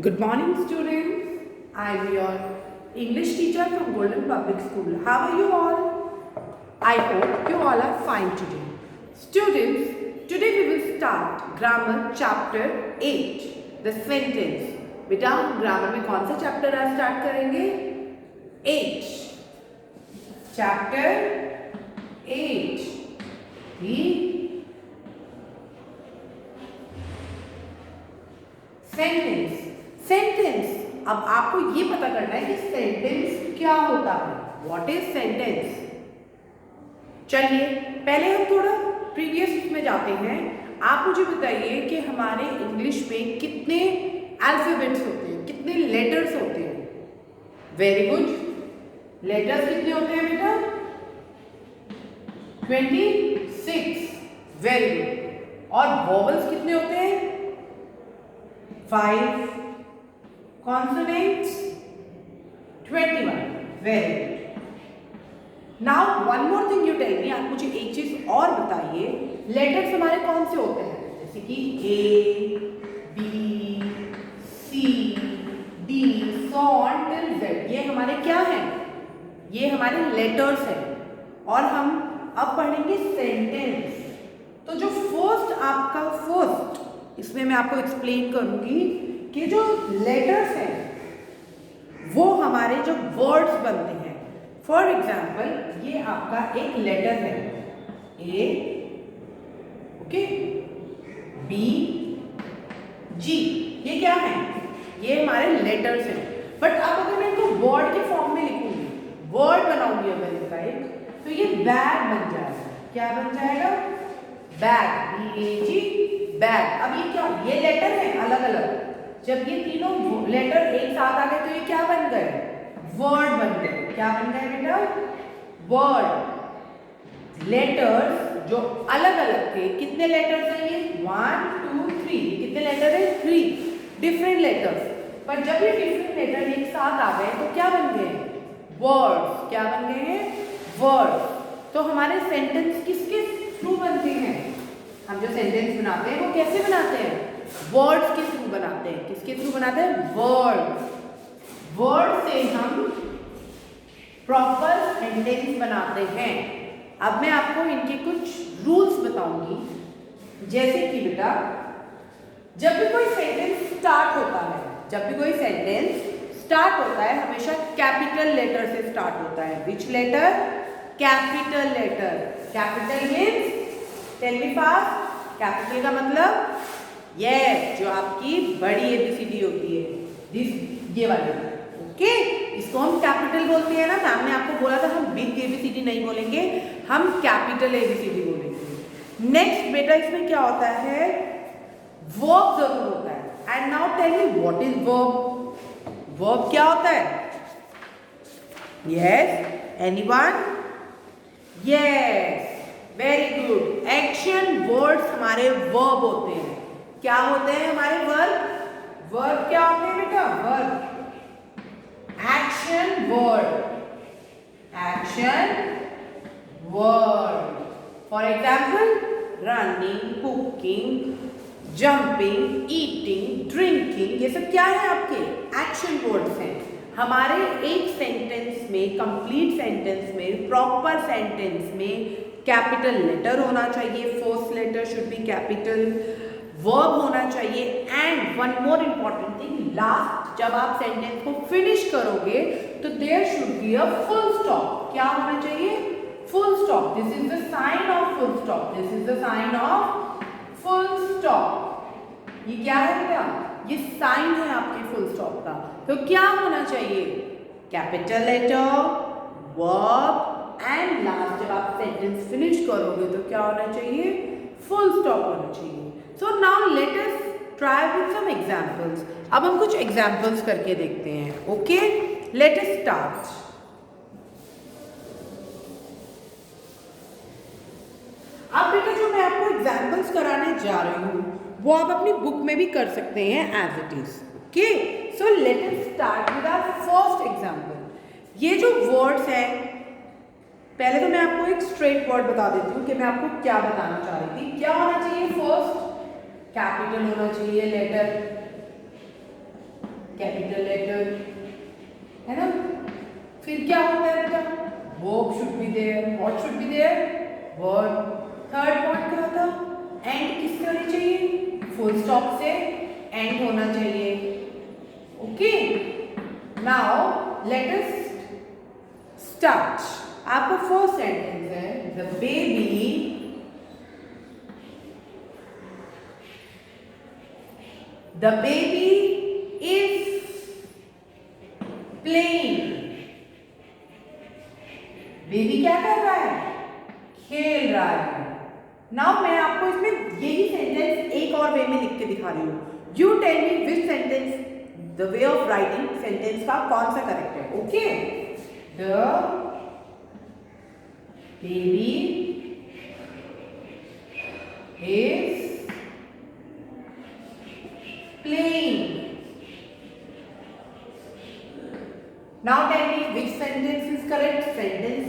Good morning, students. I am your English teacher from Golden Public School. How are you all? I hope you all are fine today. Students, today we will start grammar chapter 8, the sentence. बेटा grammar में कौन सा chapter आज start करेंगे? 8. Chapter 8. Sentence. Sentence. अब आपको ये पता करना है कि सेंटेंस क्या होता है. What is sentence? चलिए पहले हम थोड़ा प्रीवियस में जाते हैं. आप मुझे बताइए कि हमारे इंग्लिश में कितने अल्फाबेट्स होते हैं, कितने लेटर्स होते हैं? Very good. लेटर्स कितने होते हैं बेटा? 26. Very good. और वोवेल्स कितने होते हैं? 5. Consonants 21. Very good. Now one more thing you tell me. आप मुझे एक चीज और बताइए. लेटर्स हमारे कौन से होते हैं? जैसे कि A, B, C, D, so on till Z. ये हमारे क्या हैं? ये हमारे लेटर्स हैं. और हम अब पढ़ेंगे सेंटेंस. तो जो फर्स्ट इसमें मैं आपको एक्सप्लेन करूंगी कि जो लेटर्स हैं वो हमारे जो वर्ड्स बनते हैं. फॉर एग्जाम्पल ये आपका एक लेटर है ए, ओके, बी, जी. ये क्या है? ये हमारे लेटर्स हैं. बट अब अगर मैं इनको वर्ड के फॉर्म में लिखूंगी, वर्ड बनाऊंगी अगर इसका एक, तो ये बैग बन जाएगा. क्या बन जाएगा? बैग. BAG, bag. अब ये क्या? ये लेटर है अलग अलग. जब ये तीनों लेटर एक साथ आ गए तो ये क्या बन गए? वर्ड बन गए. क्या बन गए बेटा? वर्ड. लेटर्स जो अलग अलग थे, कितने लेटर्स हैं ये? 1, 2, 3. कितने लेटर है? 3 डिफरेंट लेटर्स. पर जब ये डिफरेंट लेटर एक साथ आ गए तो क्या बन गए? वर्ड्स. क्या बन गए हैं? वर्ड्स. तो हमारे सेंटेंस किसके थ्रू बनते हैं? हम जो सेंटेंस बनाते हैं वो कैसे बनाते हैं? वर्ड्स के थ्रू बनाते हैं. किसके थ्रू बनाते हैं? वर्ड. वर्ड से हम प्रॉपर सेंटेंस बनाते हैं. अब मैं आपको इनके कुछ रूल्स बताऊंगी. जैसे कि बेटा जब भी कोई सेंटेंस स्टार्ट होता है, हमेशा कैपिटल लेटर से स्टार्ट होता है. Which letter? Capital letter. Capital means, tell me fast. Capital का मतलब यस, जो आपकी बड़ी ABCD होती है, दिस ये वाली. ओके, इसको हम कैपिटल बोलते हैं ना. मैम ने आपको बोला था हम बिग ABCD नहीं बोलेंगे, हम कैपिटल ABCD बोलेंगे. नेक्स्ट बेटा इसमें क्या होता है? वर्ब जरूर होता है. And now tell me what is verb? Verb क्या होता है? Yes, anyone? Yes, very good. Action words हमारे वर्ब होते हैं. क्या होते हैं हमारे वर्ब? वर्ब क्या होते हैं बेटा? Verb. Action word. Action word. For example running, cooking, jumping, eating, drinking. ये सब क्या है? आपके एक्शन वर्ड्स हैं. हमारे एक सेंटेंस में, कंप्लीट सेंटेंस में, प्रॉपर सेंटेंस में कैपिटल लेटर होना चाहिए. First letter should be capital. Verb होना चाहिए. And one more important thing, last जब आप सेंटेंस को फिनिश करोगे तो there should be a full stop. क्या होना चाहिए? Full stop. This is the sign of full stop. This is the sign of full stop. ये क्या है बेटा? ये साइन है आपके फुल स्टॉप का. तो क्या होना चाहिए? Capital letter, verb, and last जब आप सेंटेंस फिनिश करोगे तो क्या होना चाहिए? फुल स्टॉप होना चाहिए. So now let us try with some examples. अब हम कुछ एग्जांपल्स करके देखते हैं. Okay, let us start. अब बेटा जो मैं आपको एग्जांपल्स कराने जा रही हूँ वो आप अपनी बुक में भी कर सकते हैं as it is. Okay, so let us start with our first example. ये जो वर्ड्स हैं, पहले तो मैं आपको एक स्ट्रेट वर्ड बता देती हूँ कि मैं आपको क्या बताना चाह रही थी. क्या होना चाहिए? फर्स्ट कैपिटल होना चाहिए लेटर. कैपिटल लेटर, है ना। फिर क्या होता है बेटा, verb should be there, what should be there, verb. Third point क्या था, एंड किससे होनी चाहिए, फुल स्टॉप से एंड होना चाहिए। Okay, now let us start. आपका फर्स्ट सेंटेंस है, the baby is playing. Baby क्या कर रहा है, खेल रहा है। नाउ मैं आपको इसमें यही सेंटेंस एक और वे में लिख के दिखा रही हूँ। You tell me which sentence, the way of writing sentence का कौन सा करेक्ट है। Okay, the baby is playing. Now tell me which sentence is correct. Sentence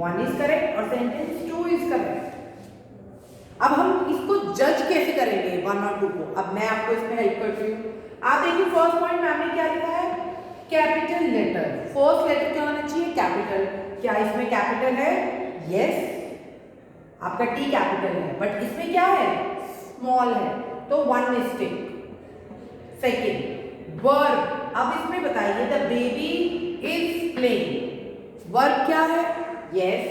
1 is correct और sentence 2 is correct. अब हम इसको जज कैसे करेंगे 1 और 2 को, अब मैं आपको इसमें हेल्प करती हूँ। आप देखिए फर्स्ट पॉइंट मैम ने क्या लिखा है, कैपिटल लेटर। फर्स्ट लेटर क्या होना चाहिए, कैपिटल। क्या इसमें कैपिटल है, यस, आपका टी कैपिटल है, बट इसमें क्या है, स्मॉल है, तो 1 मिस्टेक। सेकेंड वर्ब, अब इसमें बताइए the baby is playing, verb क्या है, यस,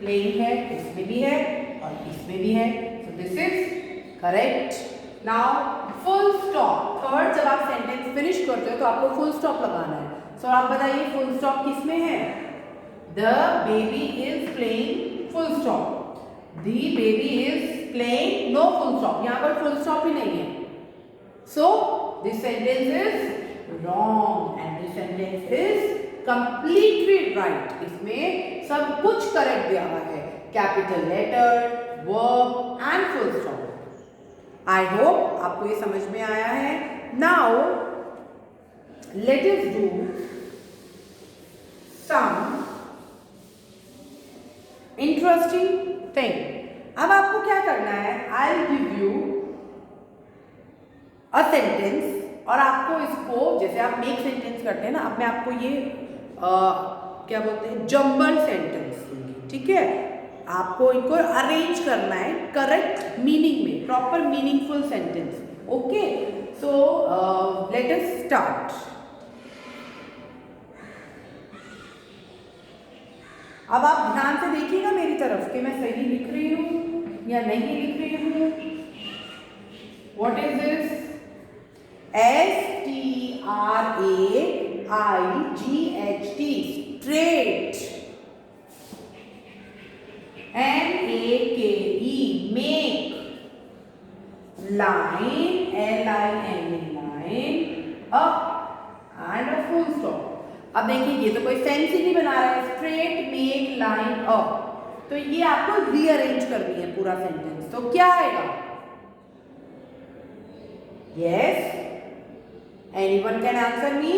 प्लेइंग है, इसमें भी है और इसमें भी है, so this is correct. Now full stop, third, जब आप सेंटेंस फिनिश करते हो तो आपको फुल स्टॉप लगाना है। सो आप बताइए फुल स्टॉप किसमें है, the baby is playing, full stop, the baby is playing, no full stop, यहाँ पर फुल स्टॉप ही नहीं है। So this sentence is wrong and this sentence is completely right. इसमें सब कुछ करेक्ट दिया हुआ है, capital letter, verb and full stop. I hope आपको ये समझ में आया है। Now let us do some interesting thing. अब आपको क्या करना है, I will give you a sentence और आपको इसको, जैसे आप मेक सेंटेंस करते हैं ना, अब मैं आपको ये क्या बोलते हैं, जम्बल सेंटेंस दूंगी, ठीक है। आपको इनको अरेंज करना है करेक्ट मीनिंग में, proper meaningful sentence. Okay, so let us start. अब आप ध्यान से देखिएगा मेरी तरफ कि मैं सही लिख रही हूँ या नहीं लिख रही हूँ। What is this, STRAIGHT, straight, MAKE, make, line, LINE, line, up and a full stop। अब देखिए ये तो कोई सेंस ही नहीं बना रहा है, स्ट्रेट, मेक, लाइन, अप, तो ये आपको रीअरेंज करनी है पूरा सेंटेंस। तो क्या आएगा, yes, anyone can answer me.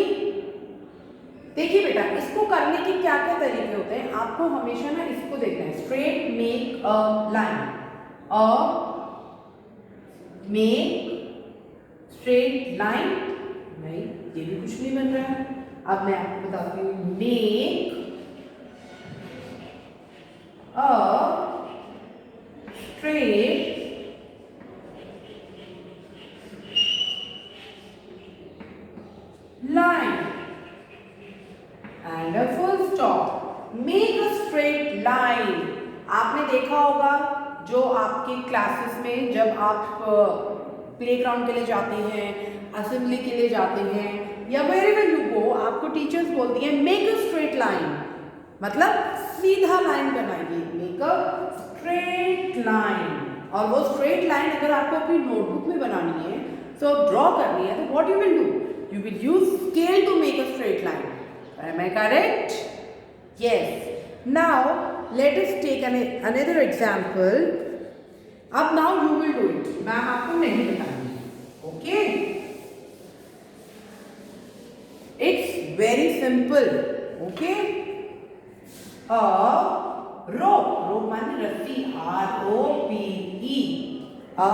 देखिए बेटा, इसको करने के क्या क्या तरीके होते हैं, आपको हमेशा ना इसको देखना है, straight, make a line, make straight line, नहीं ये भी कुछ नहीं बन रहा है। अब मैं आपको बताती हूँ, make a straight line and a full stop, make a straight line। आपने देखा होगा जो आपके क्लासेस में जब आप प्लेग्राउंड के लिए जाते हैं, असेंबली के लिए जाते हैं, या वेरेवर यू गो, आपको टीचर्स बोलती हैं मेक अ स्ट्रेट लाइन, मतलब सीधा लाइन बनाइए, मेक अ स्ट्रेट लाइन। और वो स्ट्रेट लाइन अगर आपको अपनी नोटबुक में बनानी है, तो ड्रॉ करनी है, तो what you will do, you will use scale to make a straight line. Am I correct? Yes. Now let us take another example. अब now you will do it. Ma'am आपको नहीं बताऊंगी. Okay? It's very simple. Okay? A rope. Rope माने रस्सी. ROPE. A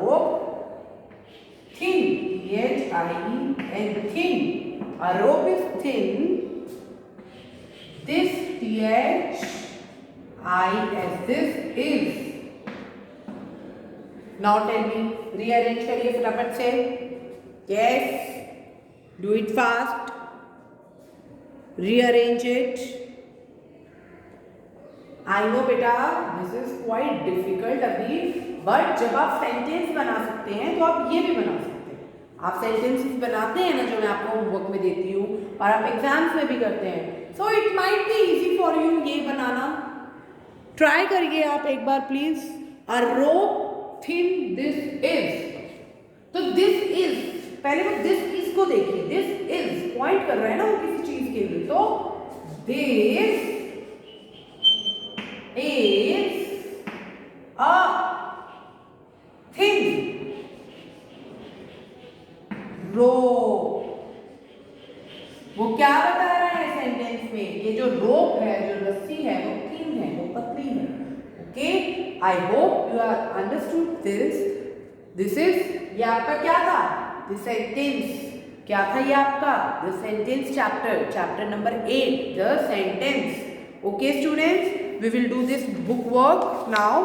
rope. Thin, THIN, thin, A rope is thin. This THIS. This is. Now tell me. Rearrange करिए फटाफट से. Yes. Do it fast. Rearrange it. I know बेटा this is quite difficult अभी, but जब आप sentence बना सकते हैं तो आप ये भी बना सकते हैं. आप सेंटेंसेस बनाते हैं ना जो मैं आपको होमवर्क में देती हूँ और आप एग्जाम्स में भी करते हैं. So it might be easy for you ये बनाना. ट्राई करिए आप एक बार please. A rope thin this is. तो this is पहले वो this is को देखिए. this is पॉइंट कर रहा है ना वो किसी चीज के लिए. तो this is a thin rope. वो क्या बता रहा है सेंटेंस में? ये जो रोप है, जो रस्सी है, वो थिन है, वो पतली है. Okay, I hope you are understood this. This is, ये आपका क्या था? दिस सेंटेंस क्या था ये आपका? The sentence chapter number 8, the sentence. Okay students, we will do this book work now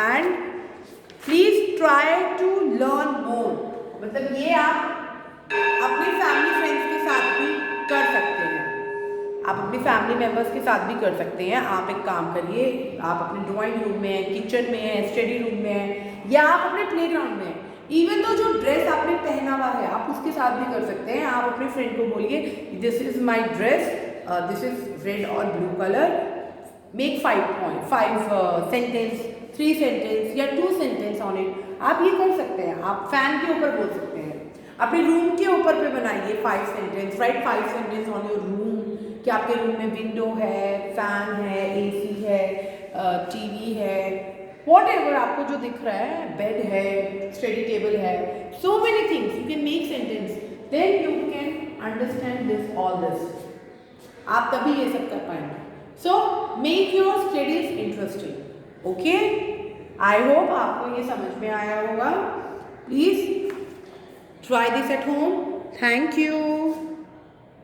and please try to learn more. मतलब ये आप अपने फैमिली फ्रेंड्स के साथ भी कर सकते हैं. आप अपने फैमिली मेंबर्स के साथ भी कर सकते हैं. आप एक काम करिए, आप अपने ड्राइंग रूम में, किचन में, स्टडी रूम में, या आप अपने प्लेग्राउंड में, इवन तो जो ड्रेस आपने पहना हुआ है आप उसके साथ भी कर सकते हैं. आप अपने फ्रेंड को बोलिए this is my dress, this is red और blue colour. Make 5 sentence, 3 sentence या 2 सेंटेंस ऑन इट. आप ये कर सकते हैं. आप फैन के ऊपर बोल सकते हैं. अपने रूम के ऊपर पे बनाइए 5 sentence. Right 5 sentence on your room. कि आपके रूम में विंडो है, फैन है, एसी है, टीवी है, व्हाटएवर आपको जो दिख रहा है, बेड है, स्टडी टेबल है, so many things you can make sentence. Then you can understand this all this. आप तभी ये सब कर पाएंगे. So make your studies interesting. Okay? I hope आपको ये समझ में आया होगा. Please try this at home. Thank you.